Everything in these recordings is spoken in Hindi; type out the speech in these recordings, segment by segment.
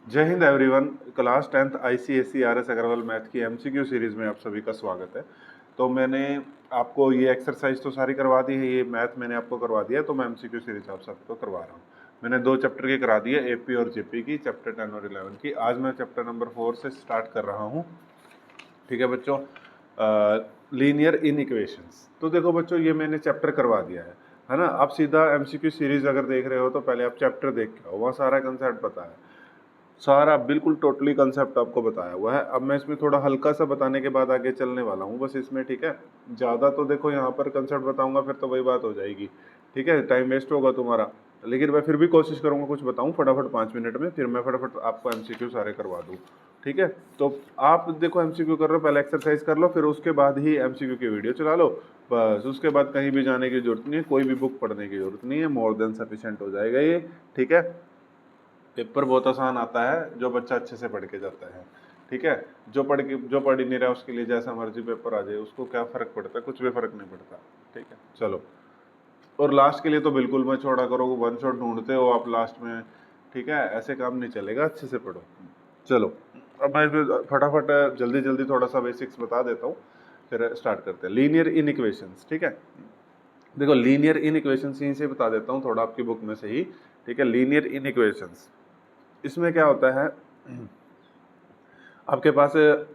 जय Hind everyone. Class 10th ICSE RS Agarwal math की एमसीक्यू सीरीज में आप सभी का स्वागत है। तो मैंने आपको ये एक्सरसाइज तो सारी करवा दी है, ये मैथ मैंने आपको करवा दिया, तो मैं एमसीक्यू सीरीज आप सबको करवा रहा हूँ। मैंने 2 चैप्टर की करा दी है, एपी और जेपी की, चैप्टर 10 और 11 की। आज मैं चैप्टर नंबर 4 से स्टार्ट कर रहा हूँ। ठीक है बच्चों, लीनियर इन इक्वेशंस। तो देखो बच्चों, ये मैंने चैप्टर करवा दिया है ना। आप सीधा एमसीक्यू सीरीज अगर देख रहे हो तो पहले आप चैप्टर देख के आओ, वहाँ सारा कंसेप्ट पता है, सारा बिल्कुल टोटली कंसेप्ट आपको बताया हुआ है। अब मैं इसमें थोड़ा हल्का सा बताने के बाद आगे चलने वाला हूँ बस इसमें, ठीक है। ज़्यादा तो देखो यहाँ पर कंसेप्ट बताऊंगा फिर तो वही बात हो जाएगी, ठीक है, टाइम वेस्ट होगा तुम्हारा। लेकिन मैं फिर भी कोशिश करूंगा कुछ बताऊं फटाफट 5 मिनट में, फिर मैं फटाफट आपको एमसीक्यू सारे करवा दूं, ठीक है। तो आप देखो एमसीक्यू कर रहे हो, पहले एक्सरसाइज कर लो, फिर उसके बाद ही एमसीक्यू की वीडियो चला लो। बस उसके बाद कहीं भी जाने की जरूरत नहीं है, कोई भी बुक पढ़ने की जरूरत नहीं है, मोर देन सफिशिएंट हो जाएगा ये, ठीक है। पेपर बहुत आसान आता है जो बच्चा अच्छे से पढ़ के जाता है, ठीक है। जो पढ़ ही नहीं रहा उसके लिए जैसा मर्जी पेपर आ जाए, उसको क्या फर्क पड़ता है, कुछ भी फर्क नहीं पड़ता, ठीक है। चलो, और लास्ट के लिए तो बिल्कुल मत छोड़ा करो, वन शॉट ढूंढते हो आप लास्ट में, ठीक है, ऐसे काम नहीं चलेगा, अच्छे से पढ़ो। चलो, अब मैं फटाफट जल्दी जल्दी थोड़ा सा बेसिक्स बता देता हूँ, फिर स्टार्ट करते हैं। लीनियर इन इक्वेशंस, ठीक है। देखो लीनियर इन इक्वेशंस यहीं से बता देता हूँ थोड़ा आपकी बुक में से ही, ठीक है। लीनियर इन इक्वेशंस, इसमें क्या होता है, आपके पास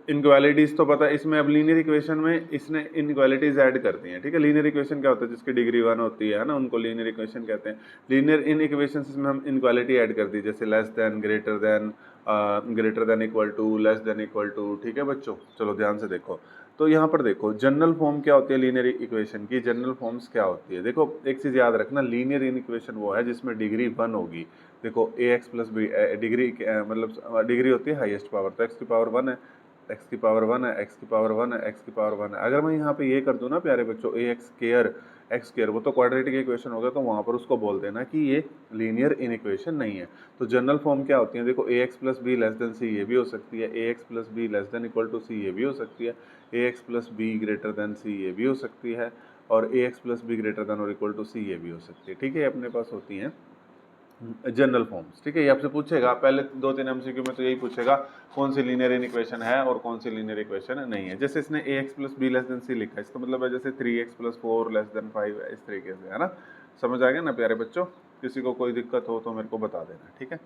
इनक्वालिटीज तो पता है इसमें। अब लीनियर इक्वेशन में इसने इनक्वालिटीज ऐड कर दी हैं, ठीक है। लीनियर इक्वेशन क्या होता है, जिसकी डिग्री 1 होती है ना, उनको लीनियर इक्वेशन कहते हैं। लीनियर इन इक्वेशन इसमें हम इनक्वालिटी ऐड कर दी, जैसे less than, greater than equal to, less than equal to, ठीक है बच्चों। चलो ध्यान से देखो, तो यहाँ पर देखो जनरल फॉर्म क्या होती है लीनियर इक्वेशन की, जनरल फॉर्म्स क्या होती है। देखो एक चीज याद रखना, लीनियर इन इक्वेशन वो है जिसमें डिग्री 1 होगी। देखो A X plus B, degree मतलब डिग्री होती है हाईएस्ट पावर, तो एक्स की पावर 1 है, एक्स की पावर 1 है, एक्स की पावर 1 है, एक्स की पावर 1 है। अगर मैं यहाँ पे ये कर दूँ ना प्यारे बच्चों, ए एक्स स्केयर, एक्स स्केयर, वो तो क्वाड्रेटिक इक्वेशन हो गया, तो वहाँ पर उसको बोल देना कि ये लीनियर इन इक्वेशन नहीं है। तो जनरल फॉर्म क्या होती है, देखो A X plus B less than C, ये भी हो सकती है। A X plus B less than equal to C, ये भी हो सकती है। A X plus B greater than C, ये भी हो सकती है। और A X plus B greater than और इक्वल टू सी, ये भी हो सकती है, ठीक है। अपने पास होती हैं जनरल फॉर्म्स, ठीक है। ये आपसे पूछेगा पहले 2-3 एमसीक्यू में, तो यही पूछेगा कौन सी लीनियर इन इक्वेशन है और कौन सी लीनियर इक्वेशन नहीं है। जैसे इसने A X plus B less than C लिखा है, इसका मतलब है जैसे 3x प्लस 4 लेस देन 5 है, इस तरीके से, है ना। समझ आ गया ना प्यारे बच्चों। किसी को कोई दिक्कत हो तो मेरे को बता देना, ठीक है।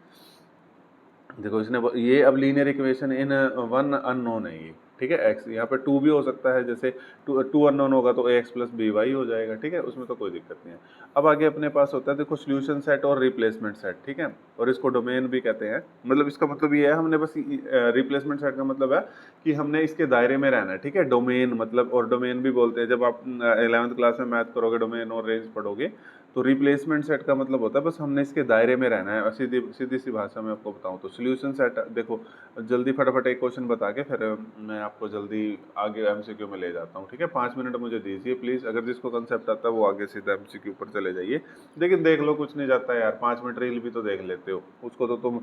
देखो इसने ये अब लीनियर इक्वेशन इन 1 अननोन है ये, ठीक है। एक्स यहाँ पे 2 भी हो सकता है, जैसे 2 अननोन होगा तो ए एक्स प्लस बी वाई हो जाएगा, ठीक है, उसमें तो कोई दिक्कत नहीं है। अब आगे अपने पास होता है देखो सोल्यूशन सेट और रिप्लेसमेंट सेट, ठीक है, और इसको डोमेन भी कहते हैं। मतलब इसका मतलब ये है, हमने बस रिप्लेसमेंट सेट का मतलब है कि हमने इसके दायरे में रहना है, ठीक है। डोमेन मतलब, और डोमेन भी बोलते हैं, जब आप 11th क्लास में मैथ करोगे डोमेन और रेंज पढ़ोगे, तो रिप्लेसमेंट सेट का मतलब होता है बस हमने इसके दायरे में रहना है। सीधी सीधी सी भाषा में आपको बताऊं तो सोल्यूशन सेट, देखो जल्दी फटाफट एक क्वेश्चन बता के फिर मैं आपको जल्दी आगे एमसीक्यू में ले जाता हूं, ठीक है। 5 मिनट मुझे दीजिए प्लीज, अगर जिसको कंसेप्ट आता है वो आगे सीधा एमसीक्यू पर चले जाइए। लेकिन देख लो, कुछ नहीं जाता है यार, 5 मिनट रील भी तो देख लेते हो, उसको तो तुम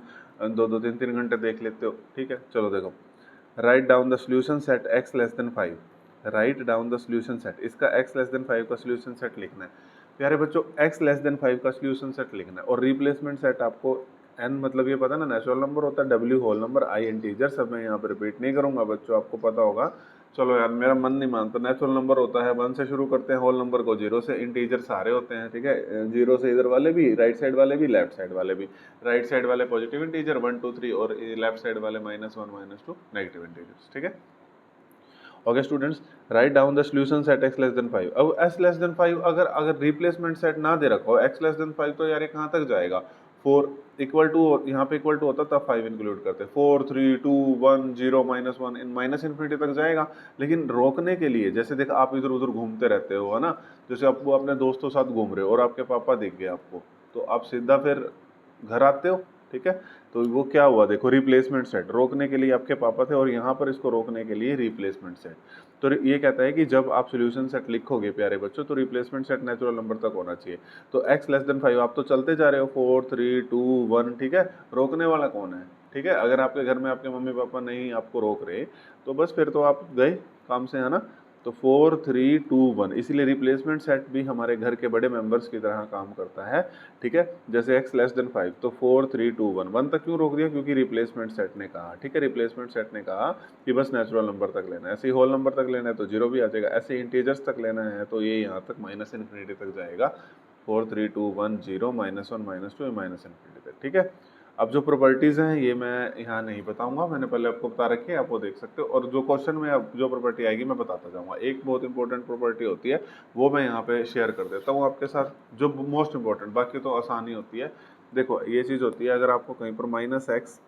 2-2 3-3 घंटे देख लेते हो, ठीक है। चलो देखो, write down the solution set x less than 5, write down the solution set, इसका एक्स लेस देन 5 का सोल्यूशन सेट लिखना है प्यारे बच्चों। एक्स लेस देन 5 का सोल्यूशन सेट लिखना है, और रिप्लेसमेंट सेट आपको एन मतलब ये पता ना, नेचुरल नंबर होता है, डब्ल्यू होल नंबर, आई इंटीजर, सब मैं यहाँ पर रिपीट नहीं करूंगा बच्चों, आपको पता होगा। चलो यार मेरा मन नहीं मानता, नेचुरल नंबर होता है 1 से शुरू करते हैं, होल नंबर को 0 से, इंटीजर सारे होते हैं, ठीक है। 0 से इधर वाले भी, राइट साइड वाले भी, लेफ्ट साइड वाले भी। राइट साइड वाले पॉजिटिव इंटीजर 1 2 3, और लेफ्ट साइड वाले -1 -2 नेगेटिव इंटीजर्स, ठीक है। Okay students, write down the solution set x less then 5। अब s लेस देन 5 अगर अगर रिप्लेसमेंट सेट ना दे रखा हो, x लेस देन 5, तो यार ये कहाँ तक जाएगा। 4 इक्वल टू, यहाँ पे इक्वल टू होता तब 5 इंक्लूड करते, 4 3 2 1 0 -1 इन माइनस इन्फिनिटी तक जाएगा। लेकिन रोकने के लिए, जैसे देखो आप इधर उधर घूमते रहते हो, है ना, जैसे आप वो अपने दोस्तों के साथ घूम रहे हो और आपके पापा दिख गए आपको, तो आप सीधा फिर घर आते हो, ठीक है। तो वो क्या हुआ, देखो रिप्लेसमेंट सेट, रोकने के लिए आपके पापा थे और यहाँ पर इसको रोकने के लिए रिप्लेसमेंट सेट। तो ये कहता है कि जब आप सोल्यूशन सेट लिखोगे प्यारे बच्चों, तो रिप्लेसमेंट सेट नेचुरल नंबर तक होना चाहिए। तो x लेस देन 5, आप तो चलते जा रहे हो 4 3 2 1, ठीक है, रोकने वाला कौन है, ठीक है। अगर आपके घर में आपके मम्मी पापा नहीं आपको रोक रहे, तो बस फिर तो आप गए काम से, है ना। तो 4 3 2 1, इसीलिए रिप्लेसमेंट सेट भी हमारे घर के बड़े मेंबर्स की तरह काम करता है, ठीक है। जैसे x लेस देन 5 तो 4 3 2 1, 1 तक क्यों रोक दिया, क्योंकि रिप्लेसमेंट सेट ने कहा, ठीक है। रिप्लेसमेंट सेट ने कहा कि बस नेचुरल नंबर तक लेना है, ऐसे ही होल नंबर तक लेना है तो 0 भी आ जाएगा, ऐसे इंटीजर्स तक लेना है तो ये यहाँ तक माइनस इन्फिनिटी तक जाएगा, 4 3 2 1 0 -1 -2 माइनस इन्फिनिटी तक, ठीक है। अब जो प्रॉपर्टीज़ हैं ये मैं यहाँ नहीं बताऊंगा, मैंने पहले आपको बता रखी है, आप वो देख सकते हो, और जो क्वेश्चन में अब जो प्रॉपर्टी आएगी मैं बताता जाऊंगा। एक बहुत इंपॉर्टेंट प्रॉपर्टी होती है वो मैं यहाँ पे शेयर कर देता हूँ आपके साथ, जो मोस्ट इंपॉर्टेंट, बाकी तो आसानी होती है। देखो ये चीज़ होती है, अगर आपको कहीं पर -x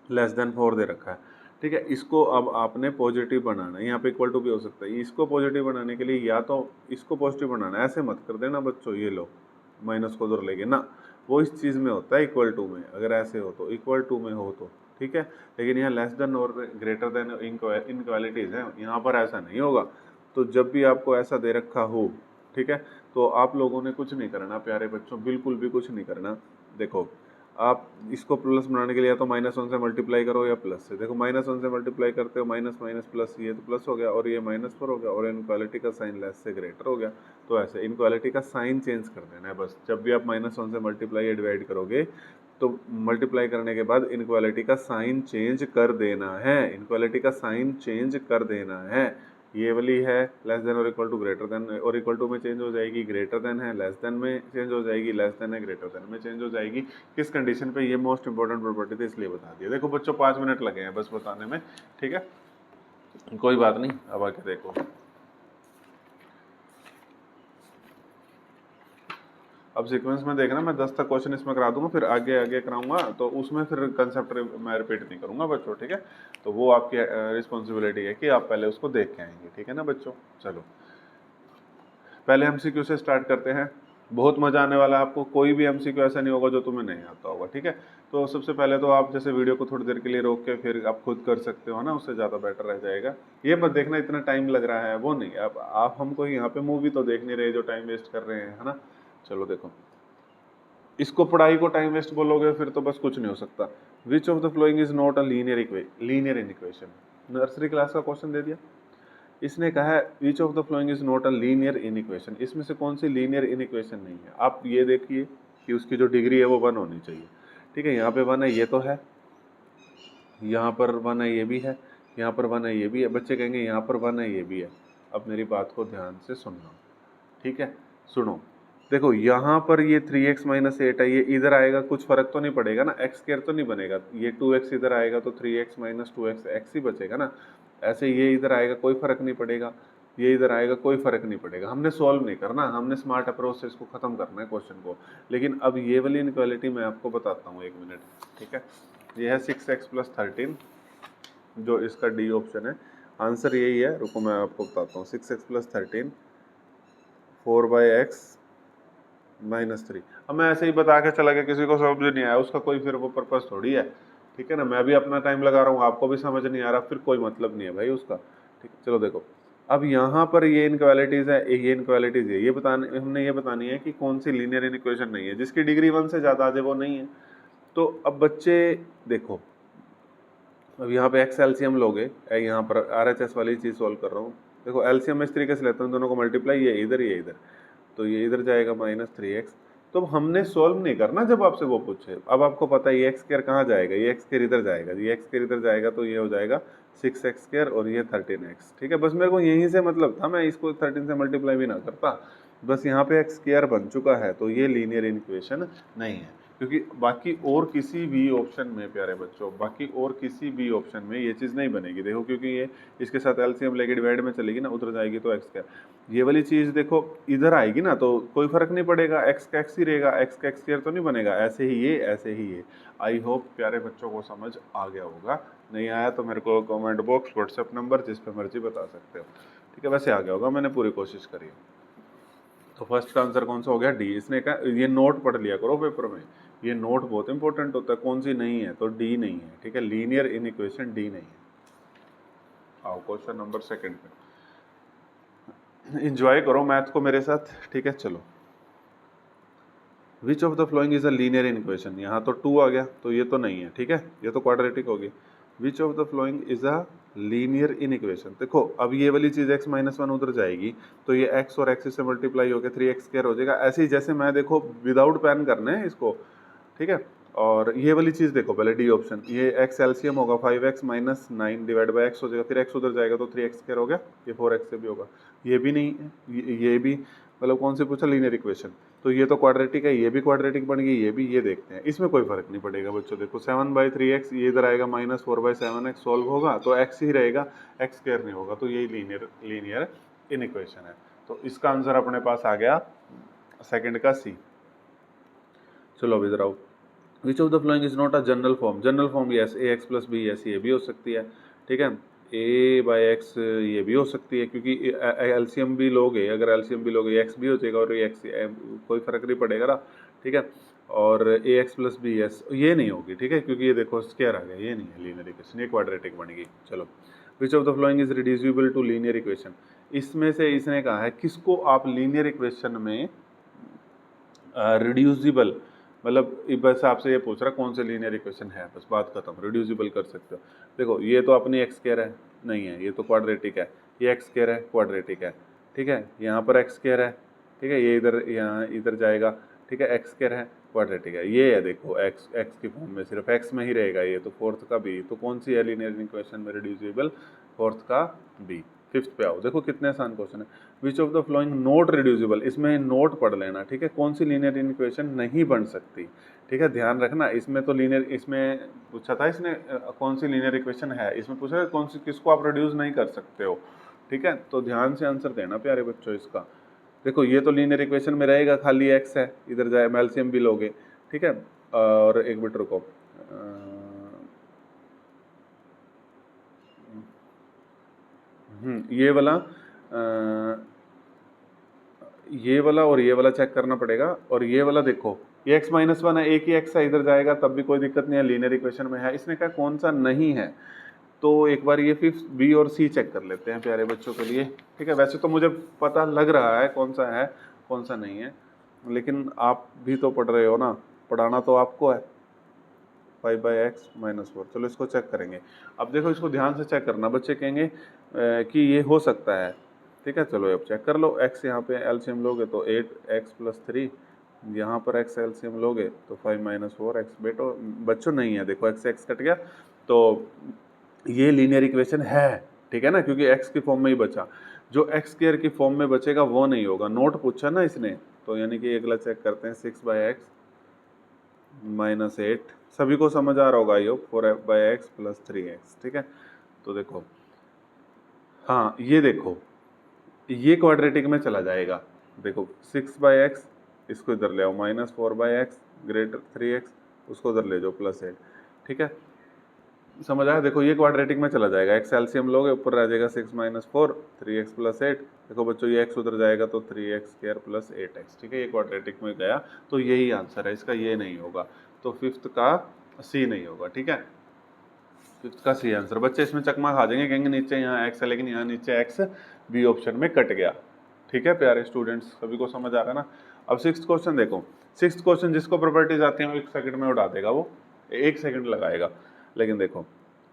लेस देन 4 दे रखा है, ठीक है, इसको अब आपने पॉजिटिव बनाना है, यहाँ पे इक्वल टू भी हो सकता है, इसको पॉजिटिव बनाने के लिए या तो इसको पॉजिटिव बनाना है, ऐसे मत कर देना बच्चों, ये लो माइनस को उधर लेके ना, वो इस चीज़ में होता है इक्वल टू में, अगर ऐसे हो तो इक्वल टू में हो तो, ठीक है। लेकिन यहाँ लेस देन और ग्रेटर देन इनक्वालिटीज़ हैं, यहाँ पर ऐसा नहीं होगा। तो जब भी आपको ऐसा दे रखा हो, ठीक है, तो आप लोगों ने कुछ नहीं करना प्यारे बच्चों, बिल्कुल भी कुछ नहीं करना। देखो आप इसको प्लस बनाने के लिए या तो -1 से मल्टीप्लाई करो या प्लस से, देखो -1 से मल्टीप्लाई करते हो माइनस माइनस प्लस, ये तो प्लस हो गया और ये -4 हो गया, और इनक्वालिटी का साइन लेस से ग्रेटर हो गया। तो ऐसे इनक्वालिटी का साइन चेंज कर देना है बस, जब भी आप -1 से मल्टीप्लाई या डिवाइड करोगे तो मल्टीप्लाई करने के बाद इनक्वालिटी का साइन चेंज कर देना है, इनक्वालिटी का साइन चेंज कर देना है। ये वाली है लेस देन और इक्वल टू, ग्रेटर देन और इक्वल टू में चेंज हो जाएगी, ग्रेटर देन है लेस देन में चेंज हो जाएगी, लेस देन है ग्रेटर देन में चेंज हो जाएगी। किस कंडीशन पे, ये मोस्ट इंपॉर्टेंट प्रॉपर्टी थी इसलिए बता दिया। देखो बच्चों 5 मिनट लगे हैं बस बताने में, ठीक है, कोई बात नहीं। अब आके देखो, अब सीक्वेंस में देखना, मैं 10 तक क्वेश्चन इसमें करा दूंगा, फिर आगे आगे कराऊंगा तो उसमें फिर कंसेप्ट मैं रिपीट नहीं करूंगा बच्चों, ठीक है। तो वो आपकी रिस्पॉन्सिबिलिटी है कि आप पहले उसको देख के आएंगे, ठीक है ना बच्चों। चलो पहले एमसीक्यू से स्टार्ट करते हैं, बहुत मजा आने वाला है आपको, कोई भी एमसीक्यू ऐसा नहीं होगा जो तुम्हें नहीं आता होगा, ठीक है। तो सबसे पहले तो आप जैसे वीडियो को थोड़ी देर के लिए रोक के फिर आप खुद कर सकते हो ना, उससे ज़्यादा बेटर रह जाएगा। ये मत देखना इतना टाइम लग रहा है, वो नहीं, अब आप हमको यहाँ पे मूवी तो देख नहीं रहे जो टाइम वेस्ट कर रहे हैं, है ना। चलो देखो, इसको पढ़ाई को टाइम वेस्ट बोलोगे फिर तो बस कुछ नहीं हो सकता। विच of the following is not a linear equation, nursery class का क्वेश्चन दे दिया, इसने कहा है विच of the following is not a linear in equation, इसमें से कौन सी लीनियर इन इक्वेशन नहीं है। आप ये देखिए कि उसकी जो डिग्री है वो 1 होनी चाहिए, ठीक है। यहाँ पे 1 है, ये तो है, यहाँ पर 1 है, ये भी है, यहाँ पर 1 है, ये भी है। बच्चे कहेंगे यहाँ पर 1 है, ये भी है। अब मेरी बात को ध्यान से सुनना, ठीक है, सुनो। देखो यहाँ पर ये 3x - 8 है, ये इधर आएगा, कुछ फर्क तो नहीं पड़ेगा ना, x स्क्वायर तो नहीं बनेगा, ये 2x इधर आएगा तो 3x - 2x x ही बचेगा ना। ऐसे ये इधर आएगा, कोई फर्क नहीं पड़ेगा, ये इधर आएगा, कोई फर्क नहीं पड़ेगा। हमने सॉल्व नहीं करना, हमने स्मार्ट अप्रोच से इसको खत्म करना है क्वेश्चन को। लेकिन अब ये वाली इनक्वालिटी मैं आपको बताता हूँ, 1 मिनट, ठीक है। ये है 6x + 13, जो इसका डी ऑप्शन है, आंसर यही है। रुको मैं आपको बताता हूँ, 6x + 13 4/x -3। अब मैं ऐसे ही बता के चला गया, किसी को समझ नहीं आया, उसका कोई फिर वो पर्पस थोड़ी है, ठीक है ना। मैं भी अपना टाइम लगा रहा हूँ, आपको भी समझ नहीं आ रहा, फिर कोई मतलब नहीं है भाई उसका, ठीक है। चलो देखो, अब यहाँ पर ये इनक्वालिटीज़ है, ये इनक्वालिटीज़ है, ये बताने हमने ये बतानी है कि कौन सी लीनियर इक्वेशन नहीं है, जिसकी डिग्री 1 से ज़्यादा आ जाए वो नहीं है। तो अब बच्चे देखो, अब यहाँ पे एक्स एलसीएम लोगे, यहाँ पर RHS वाली चीज़ सॉल्व कर रहा हूँ। देखो एलसीएम इस तरीके से लेता हूँ, दोनों को मल्टीप्लाई, ये इधर, तो ये इधर जाएगा -3x। तो हमने सॉल्व नहीं करना जब आपसे वो पूछे, अब आपको पता है ये एक्स स्क्वायर कहाँ जाएगा, ये एक्स स्क्वायर इधर जाएगा, ये एक्स स्क्वायर इधर जाएगा, तो ये हो जाएगा 6x² और ये 13x, ठीक है। बस मेरे को यहीं से मतलब था, मैं इसको 13 से मल्टीप्लाई भी ना करता, बस यहाँ पे x² बन चुका है, तो ये लीनियर इक्वेशन नहीं है। क्योंकि बाकी और किसी भी ऑप्शन में प्यारे बच्चों, बाकी और किसी भी ऑप्शन में ये चीज़ नहीं बनेगी, देखो, क्योंकि ये इसके साथ एलसीएम लेके डिवाइड में चलेगी ना, उधर जाएगी तो एक्स स्क्वायर, ये वाली चीज़ देखो इधर आएगी ना, तो कोई फर्क नहीं पड़ेगा, एक्स का एक्स ही रहेगा, एक्स का एक्स स्क्वायर तो नहीं बनेगा। ऐसे ही ये, ऐसे ही ये। आई होप प्यारे बच्चों को समझ आ गया होगा, नहीं आया तो मेरे को कमेंट बॉक्स, व्हाट्सएप नंबर, जिस पे मर्जी बता सकते हो, ठीक है। वैसे आ गया होगा, मैंने पूरी कोशिश करी। तो फर्स्ट का आंसर कौन सा हो गया, डी। इसने कहा ये नोट पढ़ लिया करो पेपर में, ये नोट बहुत इंपॉर्टेंट होता है, कौन सी नहीं है, तो डी नहीं है, ठीक है। लीनियर इन इक्वेशन डी नहीं है। आओ क्वेश्चन नंबर 2 पे, इंजॉय करो मैथ को मेरे साथ, ठीक है। चलो, which of the following is a linear in equation, यहाँ तो 2 आ गया, तो ये तो नहीं है, ठीक है, ये तो क्वाड्रेटिक होगी। विच of the following is a linear inequation. देखो अब ये वाली चीज़ x माइनस वन उधर जाएगी तो ये x और x से मल्टीप्लाई होकर 3x² हो जाएगा। ऐसे ही जैसे मैं देखो विदाउट पेन करना है इसको, ठीक है। और ये वाली चीज़ देखो पहले डी ऑप्शन, ये x एलसीएम होगा 5x minus 9 divide by x हो जाएगा, फिर x उधर जाएगा तो 3x² हो गया, ये 4x से भी होगा, ये भी नहीं है, ये भी मतलब कौन से पूछा लीनियर इक्वेशन, तो ये तो क्वाड्रेटिक है, ये भी क्वाड्रेटिक बन गई, ये भी, ये देखते हैं इसमें कोई फर्क नहीं पड़ेगा बच्चों। देखो 7/3x ये इधर आएगा माइनस 4/7x सॉल्व होगा तो x ही रहेगा, x² नहीं होगा, तो यही लीनियर इनइक्वेशन है। तो इसका आंसर अपने पास आ गया सेकंड का सी। चलो अब इधर आओ, which of the following is not a general form. General form yes ax plus B, yes ये भी हो सकती है, ठीक है, a/x ये भी हो सकती है क्योंकि एलसीएम भी लोगे, अगर एलसीएम भी लोगे x भी हो जाएगा और ये x कोई फर्क नहीं पड़ेगा ना, ठीक है। और ax प्लस बी यस ये नहीं होगी, ठीक है, क्योंकि ये देखो स्क्वायर आ गया, ये नहीं है लीनियर इक्वेशन, ये क्वाड्रेटिक बनेगी। चलो which of the following is reducible to linear equation, इसमें से इसने कहा है किसको आप लीनियर इक्वेशन में रिड्यूसिबल, मतलब बस आपसे ये पूछ रहा कौन से लीनियर इक्वेशन है, बस बात खत्म, रिड्यूसिबल कर सकते हो। देखो ये तो अपनी x² है, नहीं है, ये तो क्वाड्रेटिक है, ये x² है, क्वाड्रेटिक है, ठीक है, यहाँ पर x² है, ठीक है, ये इधर यहाँ इधर जाएगा, ठीक है, x² है, क्वाड्रेटिक है, ये है देखो x की फॉर्म में सिर्फ x में ही रहेगा, ये तो फोर्थ का बी, तो कौन सी है लीनियर इक्वेशन में रिड्यूसिबल, फोर्थ का बी। फिफ्थ पे आओ, देखो कितने आसान क्वेश्चन है, विच of the flowing note reducible, इसमें नोट पढ़ लेना, ठीक है, कौन सी लीनियर इक्वेशन नहीं बन सकती, ठीक है, ध्यान रखना। इसमें तो लीनियर, इसमें पूछा था इसने कौन सी लीनियर इक्वेशन है, इसमें पूछा है कौन सी, किसको आप रिड्यूस नहीं कर सकते हो, ठीक है, तो ध्यान से आंसर देना प्यारे बच्चों इसका। देखो ये तो लीनियर इक्वेशन में रहेगा, खाली x है, इधर जाए एलसीएम भी लोगे, ठीक है, और एक मिनट रुको, ये वाला और ये वाला चेक करना पड़ेगा, और ये वाला देखो ये x माइनस वन है, एक ही x है, इधर जाएगा तब भी कोई दिक्कत नहीं है, लीनियर इक्वेशन में है। इसने कहा कौन सा नहीं है, तो एक बार ये फिफ्थ बी और सी चेक कर लेते हैं प्यारे बच्चों के लिए, ठीक है। वैसे तो मुझे पता लग रहा है कौन सा है कौन सा नहीं है, लेकिन आप भी तो पढ़ रहे हो ना, पढ़ाना तो आपको है। 5/x माइनस 4, चलो इसको चेक करेंगे। अब देखो इसको ध्यान से चेक करना, बच्चे कहेंगे कि ये हो सकता है, ठीक है, चलो अब चेक कर लो। x यहाँ पे एलसीएम लोगे तो 8x प्लस 3, यहाँ पर x एलसीएम लोगे तो 5 माइनस 4x, बेटो बच्चों नहीं है, देखो x कट गया, तो ये लीनियर इक्वेशन है, ठीक है ना, क्योंकि x की फॉर्म में ही बचा, जो x² की फॉर्म में बचेगा वो नहीं होगा, नोट पूछा ना इसने, तो यानी कि अगला चेक करते हैं 6/x माइनस 8, सभी को समझ आ रहा होगा ये, 4/x प्लस 3x, ठीक है। तो देखो हाँ ये देखो ये क्वाड्रेटिक में चला जाएगा, देखो 6/x इसको इधर ले आओ, माइनस 4/x ग्रेटर 3x उसको उधर ले जाओ प्लस 8, ठीक है, समझ आया। देखो ये क्वाड्रेटिक में चला जाएगा, x एलसीएम लोगे ऊपर रह जाएगा 6 माइनस 4 3x प्लस 8, देखो बच्चों ये x उधर जाएगा तो 3x² प्लस 8x, ठीक है, ये क्वाड्रेटिक में गया, तो यही आंसर है इसका, ये नहीं होगा, तो फिफ्थ का सी नहीं होगा, ठीक है, फिफ्थ का सी आंसर। बच्चे इसमें चकमा खा जाएंगे, कहेंगे नीचे यहाँ x है लेकिन यहाँ नीचे x बी ऑप्शन में कट गया, ठीक है प्यारे स्टूडेंट्स, सभी को समझ आ रहा है ना। अब सिक्स्थ क्वेश्चन देखो, सिक्स्थ क्वेश्चन जिसको प्रॉपर्टीज आती हैं वो 1 सेकंड में उड़ा देगा, वो 1 सेकंड लगाएगा, लेकिन देखो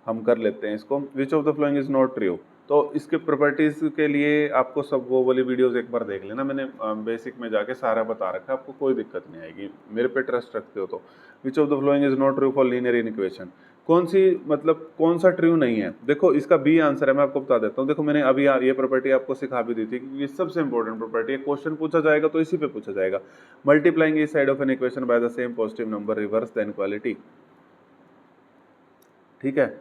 हम कर लेते हैं इसको। विच of the following is not true, तो इसके प्रॉपर्टीज के लिए आपको सब वो वाली वीडियोस एक बार देख लेना, मैंने बेसिक में जाके सारा बता रखा है, आपको कोई दिक्कत नहीं आएगी, मेरे पे ट्रस्ट रखते हो तो। विच of the following is not true for linear equation, कौन सी मतलब कौन सा ट्रू नहीं है, देखो इसका बी आंसर है, मैं आपको बता देता हूँ। देखो मैंने अभी ये प्रॉपर्टी आपको सिखा भी दी थी, क्योंकि ये सबसे इंपॉर्टेंट प्रॉपर्टी है, क्वेश्चन पूछा जाएगा तो इसी पे पूछा जाएगा। Multiplying each side of an equation by the same positive number reverse the inequality, ठीक है।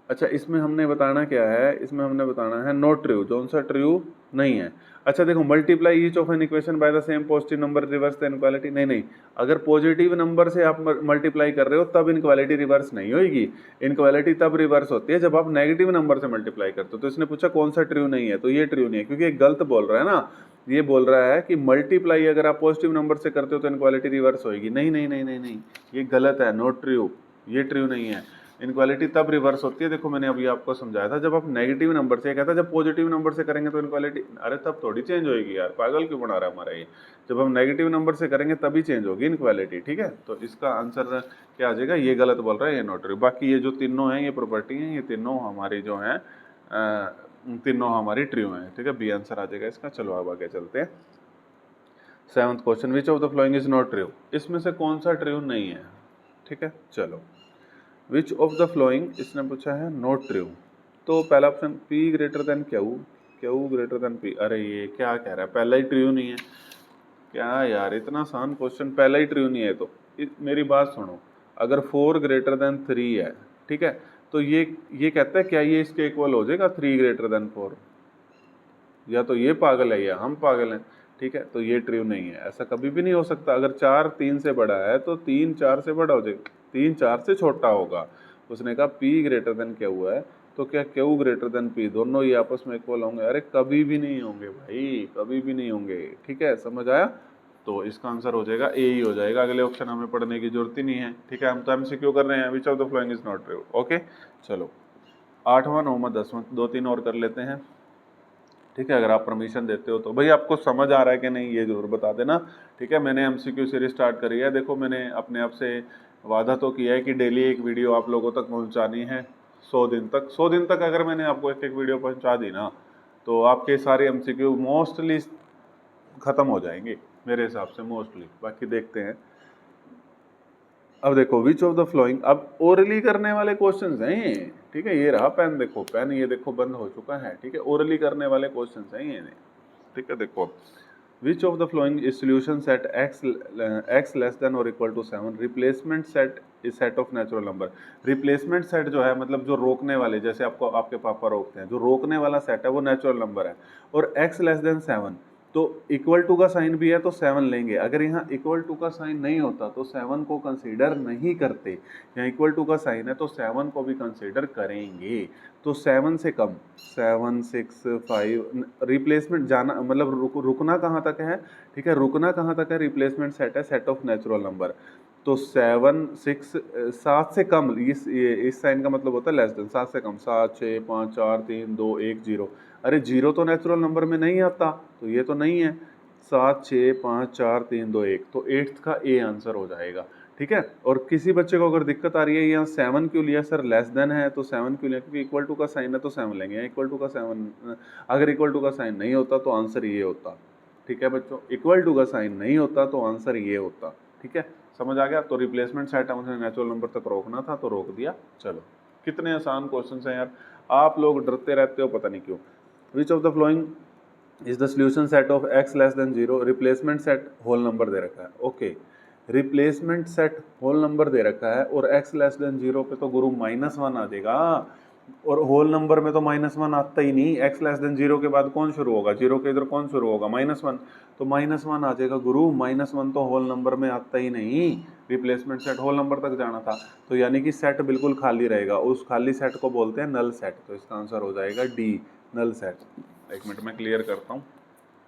अच्छा इसमें हमने बताना क्या है, इसमें हमने बताना है नॉट ट्रू, कौन सा ट्रू नहीं है। अच्छा देखो multiply each of an equation by the same positive number reverse the inequality, नहीं, अगर पॉजिटिव नंबर से आप मल्टीप्लाई कर रहे हो तब इनइक्वालिटी रिवर्स नहीं होगी, इनइक्वालिटी तब रिवर्स होती है जब आप नेगेटिव नंबर से मल्टीप्लाई करते हो। तो इसने पूछा कौन सा ट्रू नहीं है, तो ये ट्रू नहीं है, क्योंकि ये गलत बोल रहा है ना, ये बोल रहा है कि मल्टीप्लाई अगर आप पॉजिटिव नंबर से करते हो तो इनइक्वालिटी रिवर्स होगी, नहीं, ये गलत है, नॉट ट्रू, ये ट्रू नहीं है। इनक्वालिटी तब रिवर्स होती है, देखो मैंने अभी आपको समझाया था, जब आप नेगेटिव नंबर से, कहता जब पॉजिटिव नंबर से करेंगे तो इनक्वालिटी, अरे तब थोड़ी चेंज होगी यार, पागल क्यों बना रहा है हमारा ये, जब हम नेगेटिव नंबर से करेंगे तभी चेंज होगी इनक्वालिटी, ठीक है। तो इसका आंसर क्या आ जाएगा, ये गलत बोल रहा है, ये नॉट ट्रू। बाकी ये जो तीनों हैं ये प्रॉपर्टी हैं, ये तीनों हमारी जो हैं तीनों हमारी ट्रू हैं, ठीक है, बी आंसर आ जाएगा इसका। चलो अब आगे चलते हैं। 7th question, which of the following is not true, इसमें से कौन सा ट्रू नहीं है, ठीक है। चलो, विच ऑफ द फ्लोइंग इसने पूछा है नॉट ट्रू, तो पहला option P greater than Q, Q greater than P, अरे ये क्या कह रहा है, पहला ही ट्रू नहीं है क्या यार, इतना आसान क्वेश्चन, पहला ही ट्रू नहीं है तो मेरी बात सुनो, अगर 4 ग्रेटर देन 3 है, ठीक है, तो ये कहता है क्या ये इसके इक्वल हो जाएगा 3 ग्रेटर देन 4, या तो ये पागल है या हम पागल हैं, ठीक है। तो ये ट्रू नहीं है, ऐसा कभी भी नहीं हो सकता। अगर 4 3 से बड़ा है तो 3 4 से बड़ा हो जाएगा, 3 4 से छोटा होगा। उसने कहा P ग्रेटर देन क्या हुआ है, तो क्या Q ग्रेटर देन P, दोनों ये आपस में इक्वल होंगे, अरे कभी भी नहीं होंगे भाई, कभी भी नहीं होंगे, ठीक है, समझ आया। तो इसका आंसर हो जाएगा ए ही हो जाएगा, अगले ऑप्शन हमें पढ़ने की जरूरत ही नहीं है, ठीक है। हम तो MCQ कर रहे हैं, विच of the following is not true, okay. चलो 8वां 9वां 10वां 2-3 और कर लेते हैं, ठीक है, अगर आप परमिशन देते हो तो। भाई आपको समझ आ रहा है कि नहीं ये जरूर बता देना, ठीक है। मैंने MCQ सीरीज स्टार्ट करी है, देखो मैंने अपने आप से वादा तो किया है कि डेली एक वीडियो आप लोगों तक पहुंचानी है 100 दिन तक। 100 दिन तक अगर मैंने आपको एक एक वीडियो पहुंचा दी ना, तो आपके सारे MCQ मोस्टली ख़त्म हो जाएंगे मेरे हिसाब से, मोस्टली, बाकी देखते हैं। अब देखो विच ऑफ द फ्लोइंग, अब ओरली करने वाले क्वेश्चंस हैं ये, ठीक है। ये रहा पेन, देखो पेन ये देखो बंद हो चुका है, ठीक है, ओरली करने वाले क्वेश्चंस हैं ये, ठीक है। देखो which of the following is solution set x less than और equal to 7, replacement set is set of natural number. Replacement set जो है मतलब जो रोकने वाले, जैसे आपको आपके पापा रोकते हैं, जो रोकने वाला सेट है वो नेचुरल नंबर है, और x लेस देन 7, तो इक्वल टू का साइन भी है तो 7 लेंगे। अगर यहाँ इक्वल टू का साइन नहीं होता तो 7 को कंसीडर नहीं करते, यहाँ इक्वल टू का साइन है तो 7 को भी कंसीडर करेंगे। तो 7 से कम, 7 6 5, रिप्लेसमेंट जाना मतलब रुकना कहाँ तक है, ठीक है, रुकना कहाँ तक है, रिप्लेसमेंट सेट है सेट ऑफ नेचुरल नंबर। तो 7 6 7 से कम, इस साइन का मतलब होता है लेस देन, 7 से कम, 7 6 5 4 3 2 1 0, अरे 0 तो नेचुरल नंबर में नहीं आता, तो ये तो नहीं है। 7 6 5 4 3 2 1, तो 8th का ए आंसर हो जाएगा, ठीक है। और किसी बच्चे को अगर दिक्कत आ रही है यहाँ 7 क्यों लिया सर, लेस देन है तो 7 क्यों लिया, क्योंकि इक्वल टू का साइन है तो 7 लेंगे, इक्वल टू का 7, अगर इक्वल टू का साइन नहीं होता तो आंसर ये होता, ठीक है बच्चों, इक्वल टू का साइन नहीं होता तो आंसर ये होता, ठीक है, समझ आ गया। तो रिप्लेसमेंट सेट हमने नेचुरल नंबर तक रोकना था तो रोक दिया। चलो कितने आसान क्वेश्चन हैं यार, आप लोग डरते रहते हो पता नहीं क्यों। Which of the following is the solution set of x less than 0, replacement set whole number दे रखा है, okay, replacement set whole number दे रखा है और x लेस देन 0 पे तो गुरु -1 आ जाएगा, और होल नंबर में तो -1 आता ही नहीं, x लेस देन 0 के बाद कौन शुरू होगा, 0 के इधर कौन शुरू होगा, -1, तो -1 आ जाएगा गुरु, -1 तो होल नंबर में आता ही नहीं, रिप्लेसमेंट सेट होल नंबर तक जाना था, तो यानी कि सेट बिल्कुल खाली रहेगा, उस खाली सेट को बोलते हैं नल सेट, तो इसका आंसर हो जाएगा डी, नल सेट। एक मिनट में क्लियर करता हूँ।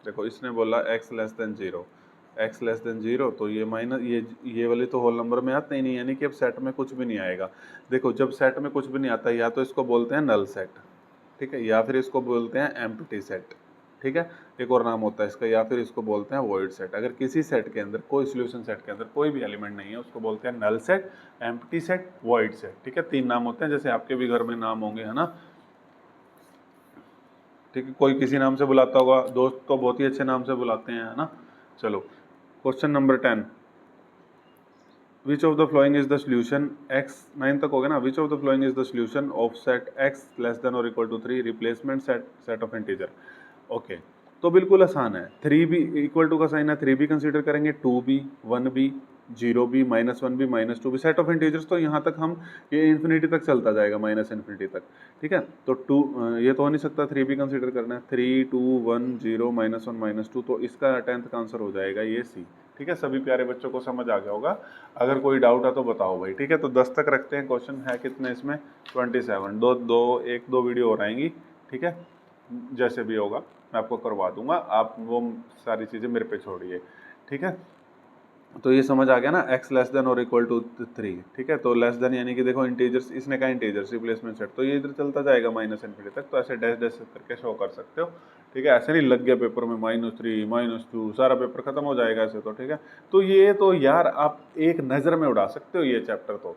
देखो इसने बोला x less than 0, x less than 0, तो ये माइनस ये वाले तो होल नंबर में आते ही नहीं, यानी कि अब सेट में कुछ भी नहीं आएगा। देखो जब सेट में कुछ भी नहीं आता, या तो इसको बोलते हैं नल सेट, ठीक है, या फिर इसको बोलते हैं एम्प्टी सेट, ठीक है, एक और नाम होता है इसका, या फिर इसको बोलते हैं वॉइड सेट। अगर किसी सेट के अंदर, कोई सोल्यूशन सेट के अंदर कोई भी एलिमेंट नहीं है, उसको बोलते हैं null set, empty set, void set, ठीक है, 3 नाम होते हैं, जैसे आपके भी घर में नाम होंगे, है ना, ठीक है, कोई किसी नाम से बुलाता होगा, दोस्त तो बहुत ही अच्छे नाम से बुलाते हैं, है ना। चलो question number 10, which of the following is the solution x, 9 तक हो गया ना, which of the following is the solution of set x less than और equal to 3, replacement set set of integer, okay. तो बिल्कुल आसान है, 3 भी इक्वल टू का साइन है, 3 भी कंसीडर करेंगे, 2 भी, 1 भी, 0 भी, -1 भी, -2 भी, सेट ऑफ इंटीजर्स तो यहाँ तक हम ये इन्फिनिटी तक चलता जाएगा, -इन्फिनिटी तक, ठीक है। तो 2 ये तो हो नहीं सकता, 3 भी कंसीडर करना है, 3 2 1 0 -1 -2, तो इसका 10th का आंसर हो जाएगा ये सी, ठीक है। सभी प्यारे बच्चों को समझ आ गया होगा, अगर कोई डाउट है तो बताओ भाई, ठीक है। तो 10 तक रखते हैं, क्वेश्चन है कितने इसमें, 27, एक दो वीडियो और आएंगी, ठीक है, जैसे भी होगा मैं आपको करवा दूंगा, आप वो सारी चीज़ें मेरे पे छोड़िए, ठीक है। तो ये समझ आ गया ना, x लेस देन और इक्वल टू 3, ठीक है। तो लेस देन यानी कि देखो इंटीजर्स, इसने कहा इंटीजर्स रिप्लेसमेंट सेट, तो ये इधर चलता जाएगा माइनस इन्फिनिटी तक, तो ऐसे डैश डैश करके शो कर सकते हो, ठीक है। ऐसे नहीं लग गया पेपर में -3 -2 सारा पेपर खत्म हो जाएगा ऐसे, तो ठीक है। तो ये तो यार आप एक नज़र में उड़ा सकते हो ये चैप्टर तो,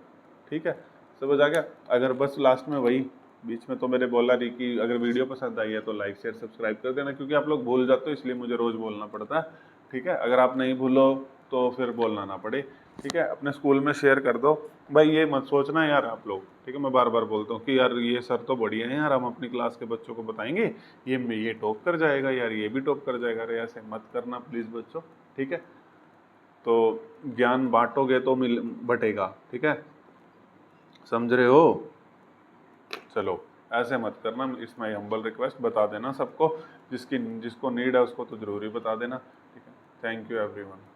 ठीक है, समझ आ गया। अगर बस लास्ट में वही बीच में तो मैंने बोला नहीं कि अगर वीडियो पसंद आई है तो लाइक शेयर सब्सक्राइब कर देना, क्योंकि आप लोग भूल जाते हो इसलिए मुझे रोज़ बोलना पड़ता है, ठीक है। अगर आप नहीं भूलो तो फिर बोलना ना पड़े, ठीक है। अपने स्कूल में शेयर कर दो भाई, ये मत सोचना यार आप लोग, ठीक है। मैं बार बार बोलता हूँ कि यार ये सर तो बढ़िया है यार, हम अपनी क्लास के बच्चों को बताएंगे, ये टॉप कर जाएगा यार, ये भी टॉप कर जाएगा। अरे ऐसे मत करना प्लीज़ बच्चों, ठीक है। तो ज्ञान बांटोगे तो मिल बटेगा, ठीक है, समझ रहे हो। चलो ऐसे मत करना, इट्स माई हम्बल रिक्वेस्ट, बता देना सबको, जिसको नीड है उसको तो ज़रूरी बता देना, ठीक है। Thank you everyone.